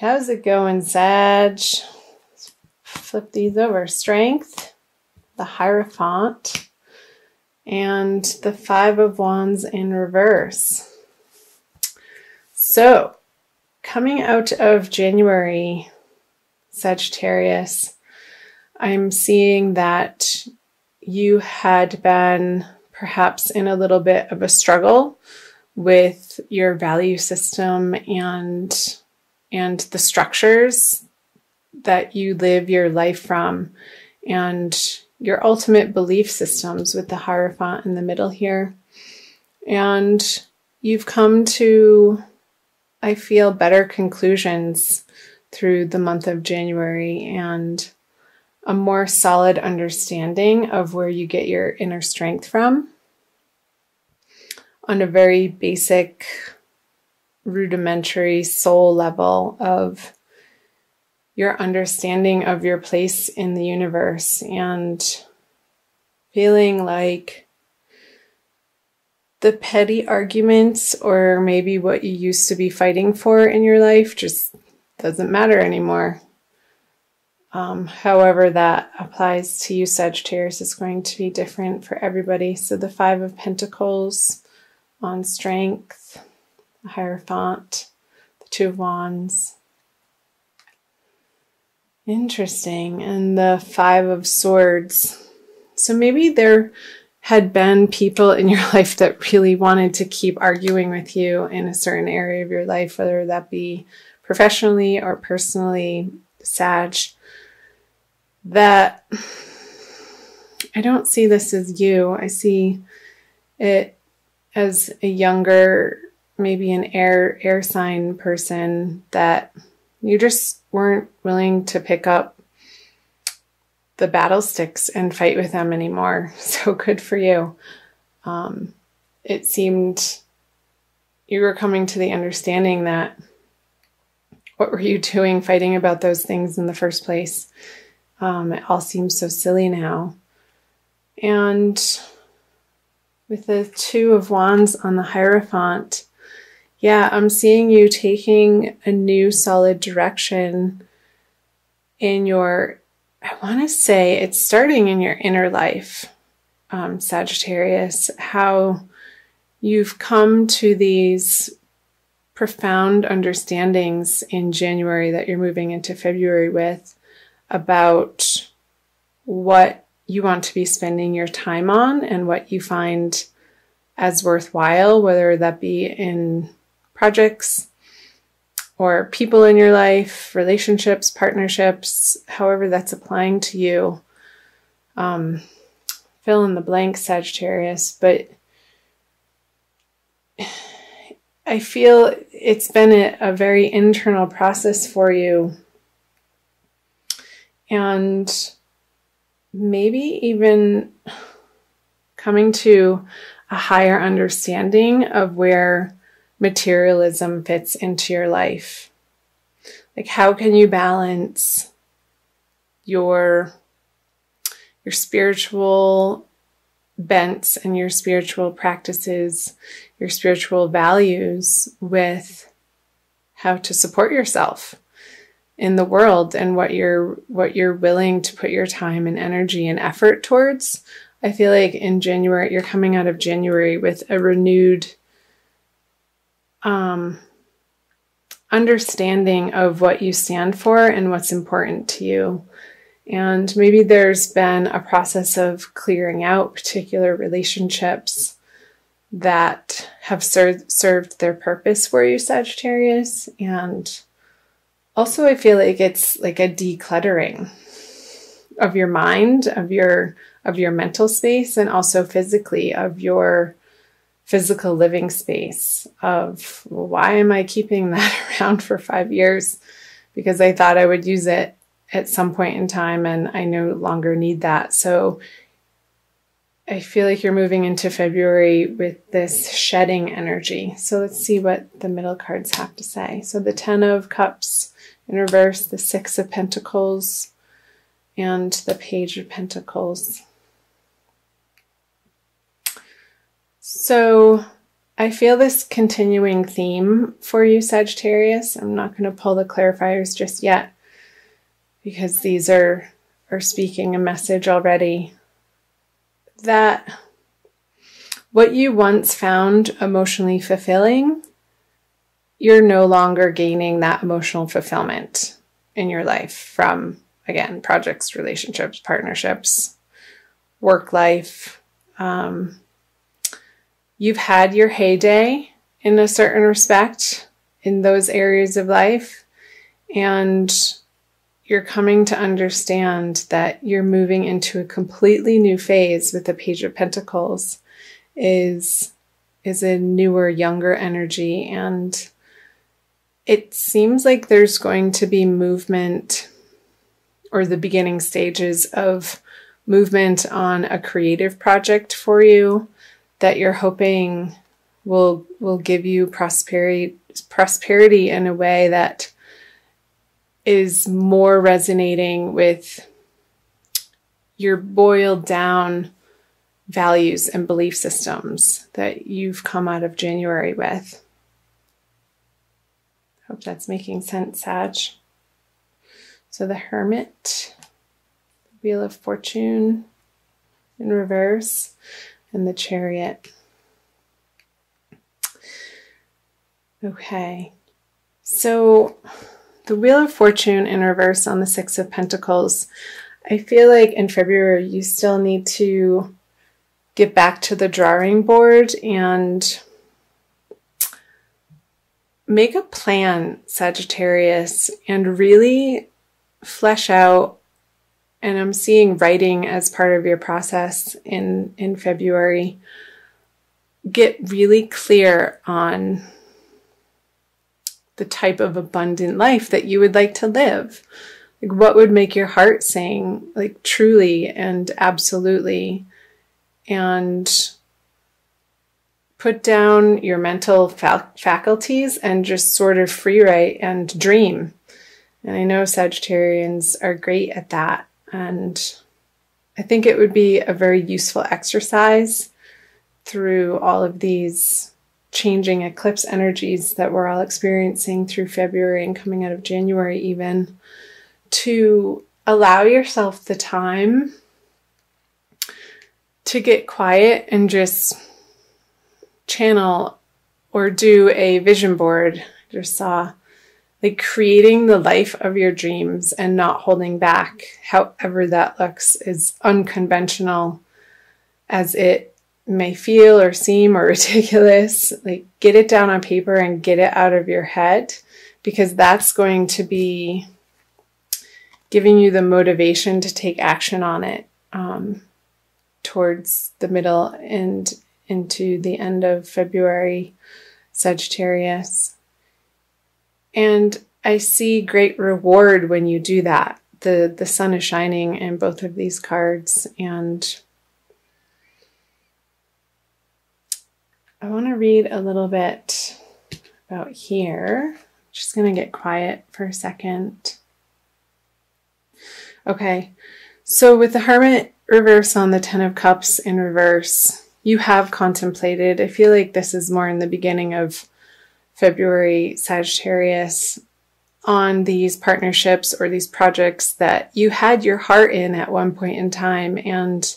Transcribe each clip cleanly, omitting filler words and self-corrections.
How's it going, Sag? Flip these over. Strength, the Hierophant, and the Five of Wands in reverse. So, coming out of January, Sagittarius, I'm seeing that you had been perhaps in a little bit of a struggle with your value system and the structures that you live your life from, and your ultimate belief systems with the Hierophant in the middle here. And you've come to, I feel, better conclusions through the month of January and a more solid understanding of where you get your inner strength from on a very basic, rudimentary soul level of your understanding of your place in the universe, and feeling like the petty arguments or maybe what you used to be fighting for in your life just doesn't matter anymore. However that applies to you, Sagittarius, is going to be different for everybody. So the Five of Pentacles on strength, the Hierophant, the Two of Wands. Interesting. And the Five of Swords. So maybe there had been people in your life that really wanted to keep arguing with you in a certain area of your life, whether that be professionally or personally, Sag. That I don't see this as you. I see it as a younger, maybe an air sign person that you just weren't willing to pick up the battle sticks and fight with them anymore. So good for you. It seemed you were coming to the understanding that what were you doing fighting about those things in the first place? It all seems so silly now. And with the Two of Wands on the Hierophant, yeah, I'm seeing you taking a new solid direction in your, I want to say it's starting in your inner life, Sagittarius, how you've come to these profound understandings in January that you're moving into February with about what you want to be spending your time on and what you find as worthwhile, whether that be in projects or people in your life, relationships, partnerships, however that's applying to you. Fill in the blank, Sagittarius, but I feel it's been a very internal process for you. And maybe even coming to a higher understanding of where materialism fits into your life. Like, how can you balance your spiritual bents and your spiritual practices, your spiritual values, with how to support yourself in the world and what you're willing to put your time and energy and effort towards. I feel like in January, you're coming out of January with a renewed understanding of what you stand for and what's important to you. And maybe there's been a process of clearing out particular relationships that have served their purpose for you, Sagittarius. And also, I feel like it's like a decluttering of your mind, of your mental space, and also physically of your physical living space of, well, why am I keeping that around for 5 years? Because I thought I would use it at some point in time and I no longer need that. So I feel like you're moving into February with this shedding energy. So let's see what the middle cards have to say. So the Ten of Cups in reverse, the Six of Pentacles, and the Page of Pentacles. So I feel this continuing theme for you, Sagittarius. I'm not going to pull the clarifiers just yet because these are speaking a message already. That what you once found emotionally fulfilling, you're no longer gaining that emotional fulfillment in your life from, again, projects, relationships, partnerships, work life. You've had your heyday in a certain respect in those areas of life, and you're coming to understand that you're moving into a completely new phase with the Page of Pentacles is a newer, younger energy. And it seems like there's going to be movement, or the beginning stages of movement on a creative project for you that you're hoping will give you prosperity in a way that is more resonating with your boiled down values and belief systems that you've come out of January with. Hope that's making sense, Sag. So the Hermit, Wheel of Fortune in reverse, and the Chariot. Okay, so the Wheel of Fortune in reverse on the Six of Pentacles, I feel like in February you still need to get back to the drawing board and make a plan, Sagittarius, and really flesh out. And I'm seeing writing as part of your process in February. Get really clear on the type of abundant life that you would like to live. Like, what would make your heart sing, like, truly and absolutely. And put down your mental faculties and just sort of free write and dream. And I know Sagittarians are great at that. And I think it would be a very useful exercise through all of these changing eclipse energies that we're all experiencing through February and coming out of January even, to allow yourself the time to get quiet and just channel or do a vision board. I just saw, like, creating the life of your dreams and not holding back, however that looks, as unconventional as it may feel or seem or ridiculous. Like, get it down on paper and get it out of your head, because that's going to be giving you the motivation to take action on it towards the middle and into the end of February, Sagittarius. And I see great reward when you do that. The sun is shining in both of these cards, and I want to read a little bit about here. Just going to get quiet for a second. Okay, so with the Hermit reverse on the Ten of Cups in reverse, you have contemplated, I feel like this is more in the beginning of February, Sagittarius, on these partnerships or these projects that you had your heart in at one point in time, and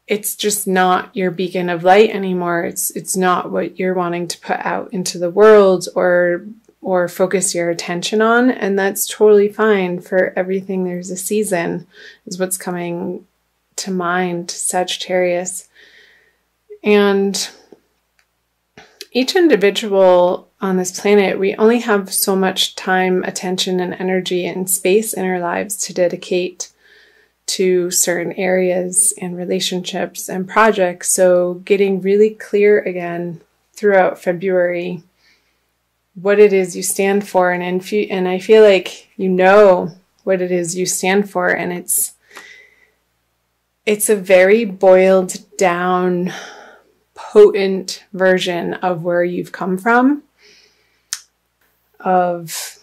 it's just not your beacon of light anymore. It's not what you're wanting to put out into the world or focus your attention on, and that's totally fine. For everything there's a season is what's coming to mind, Sagittarius. And each individual on this planet, we only have so much time, attention, and energy and space in our lives to dedicate to certain areas and relationships and projects. So getting really clear again throughout February what it is you stand for, and I feel like you know what it is you stand for, and it's a very boiled down, potent version of where you've come from, of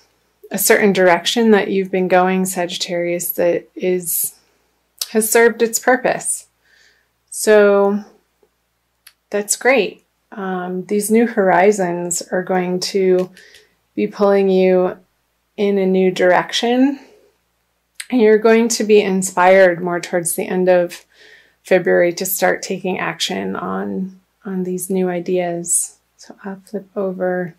a certain direction that you've been going, Sagittarius, that has served its purpose. So that's great. these new horizons are going to be pulling you in a new direction. And you're going to be inspired more towards the end of February to start taking action on these new ideas. So I'll flip over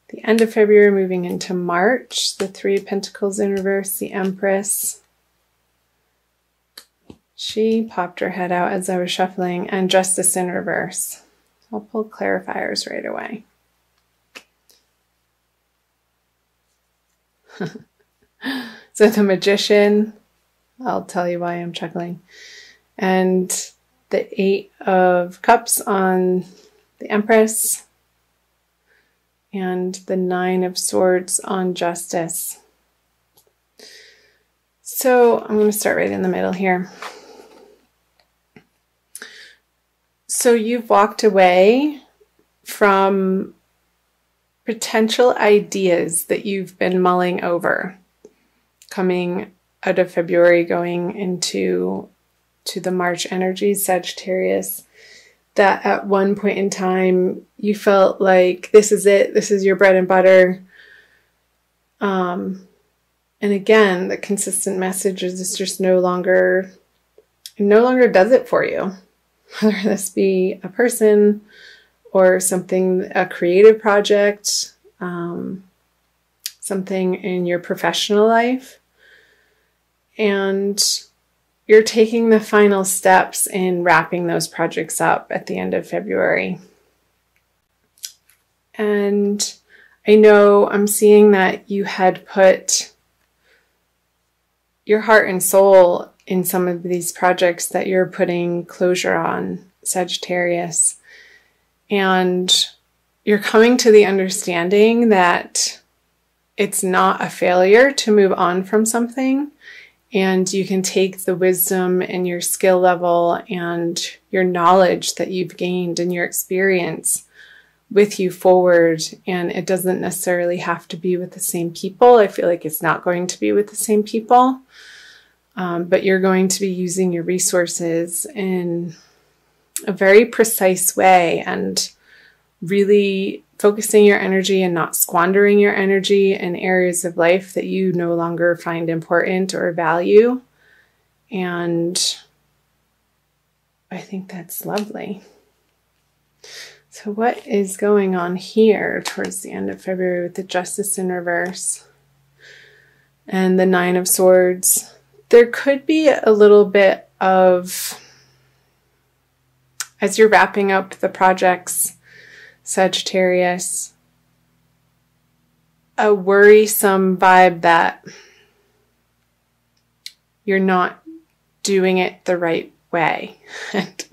the end of February, moving into March, the Three of Pentacles in reverse, the Empress. She popped her head out as I was shuffling, and Justice in reverse. I'll pull clarifiers right away. So the Magician, I'll tell you why I'm chuckling. And the Eight of Cups on the Empress. And the Nine of Swords on Justice. So I'm going to start right in the middle here. So you've walked away from potential ideas that you've been mulling over, coming out of February, going into the March energy, Sagittarius, that at one point in time you felt like this is it, this is your bread and butter. And again, the consistent message is it's just no longer does it for you. Whether this be a person or something, a creative project, something in your professional life. And you're taking the final steps in wrapping those projects up at the end of February. And I know I'm seeing that you had put your heart and soul in some of these projects that you're putting closure on, Sagittarius. And you're coming to the understanding that it's not a failure to move on from something. And you can take the wisdom and your skill level and your knowledge that you've gained and your experience with you forward. And it doesn't necessarily have to be with the same people. I feel like it's not going to be with the same people. But you're going to be using your resources in a very precise way and really focusing your energy and not squandering your energy in areas of life that you no longer find important or value. And I think that's lovely. So what is going on here towards the end of February with the Justice in reverse and the Nine of Swords? There could be a little bit of, as you're wrapping up the projects, Sagittarius, a worrisome vibe that you're not doing it the right way. And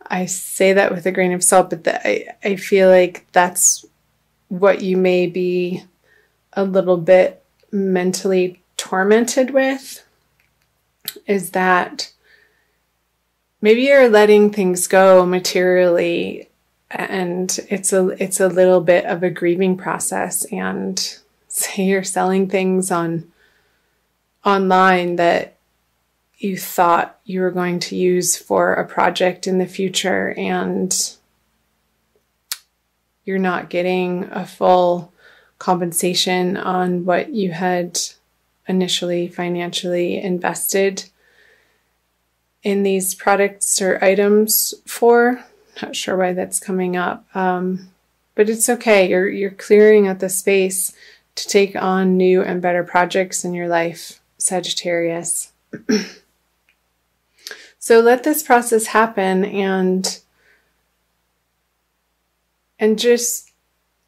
I say that with a grain of salt, but I feel like that's what you may be a little bit mentally tormented with, is that maybe you're letting things go materially, and it's a little bit of a grieving process. And say you're selling things online that you thought you were going to use for a project in the future, and you're not getting a full compensation on what you had initially financially invested in these products or items for. Not sure why that's coming up, but it's okay. You're clearing out the space to take on new and better projects in your life, Sagittarius. So let this process happen, and just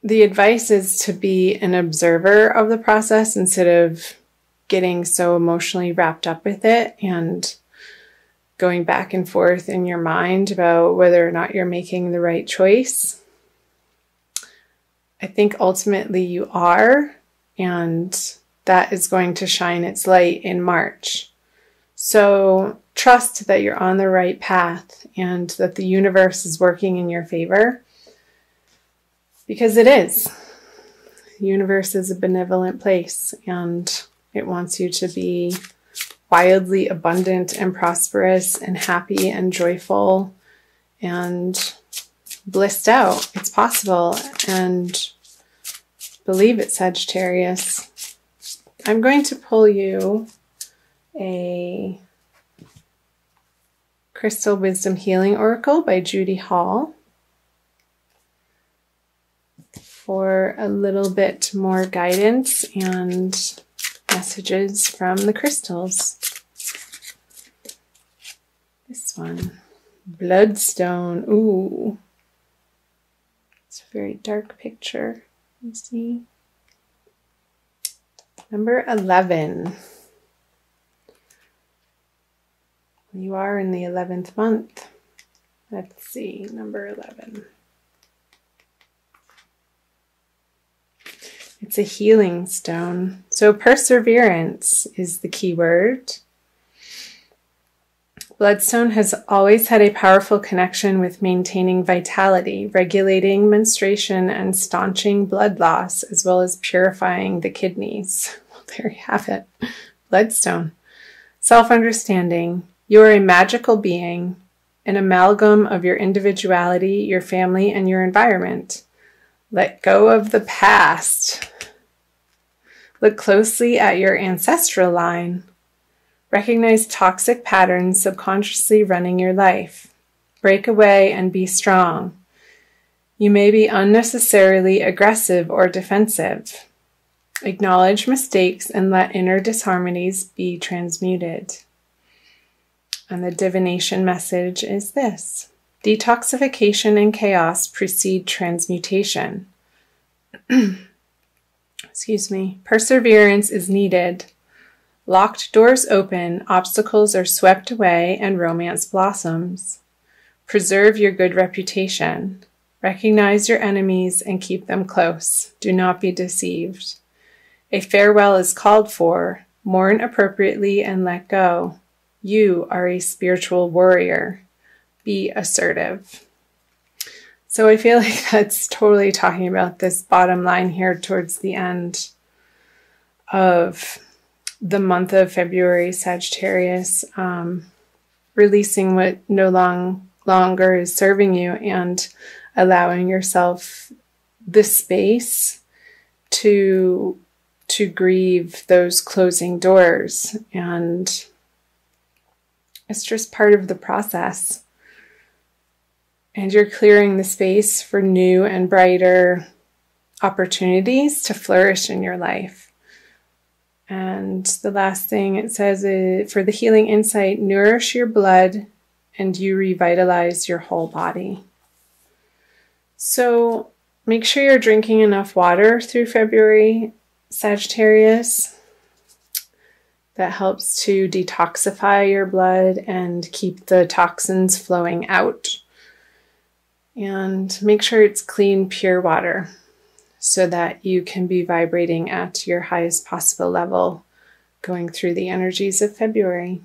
the advice is to be an observer of the process instead of getting so emotionally wrapped up with it and going back and forth in your mind about whether or not you're making the right choice. I think ultimately you are, and that is going to shine its light in March. So trust that you're on the right path and that the universe is working in your favor, because it is. The universe is a benevolent place, and it wants you to be wildly abundant and prosperous and happy and joyful and blissed out. It's possible. And believe it, Sagittarius. I'm going to pull you a Crystal Wisdom Healing Oracle by Judy Hall for a little bit more guidance and messages from the crystals. This one, Bloodstone. Ooh, it's a very dark picture. You see, number 11. You are in the 11th month. Let's see, number 11. It's a healing stone. So perseverance is the key word. Bloodstone has always had a powerful connection with maintaining vitality, regulating menstruation, and staunching blood loss, as well as purifying the kidneys. Well, there you have it. Bloodstone. Self-understanding. You are a magical being, an amalgam of your individuality, your family, and your environment. Let go of the past. Look closely at your ancestral line. Recognize toxic patterns subconsciously running your life. Break away and be strong. You may be unnecessarily aggressive or defensive. Acknowledge mistakes and let inner disharmonies be transmuted. And the divination message is this: detoxification and chaos precede transmutation. Excuse me. Perseverance is needed. Locked doors open, obstacles are swept away, and romance blossoms. Preserve your good reputation. Recognize your enemies and keep them close. Do not be deceived. A farewell is called for. Mourn appropriately and let go. You are a spiritual warrior. Be assertive. So I feel like that's totally talking about this bottom line here towards the end of the month of February, Sagittarius, releasing what no longer is serving you and allowing yourself the space to grieve those closing doors. And it's just part of the process. And you're clearing the space for new and brighter opportunities to flourish in your life. And the last thing it says is, for the healing insight, nourish your blood and you revitalize your whole body. So make sure you're drinking enough water through February, Sagittarius. That helps to detoxify your blood and keep the toxins flowing out. And make sure it's clean, pure water so that you can be vibrating at your highest possible level going through the energies of February.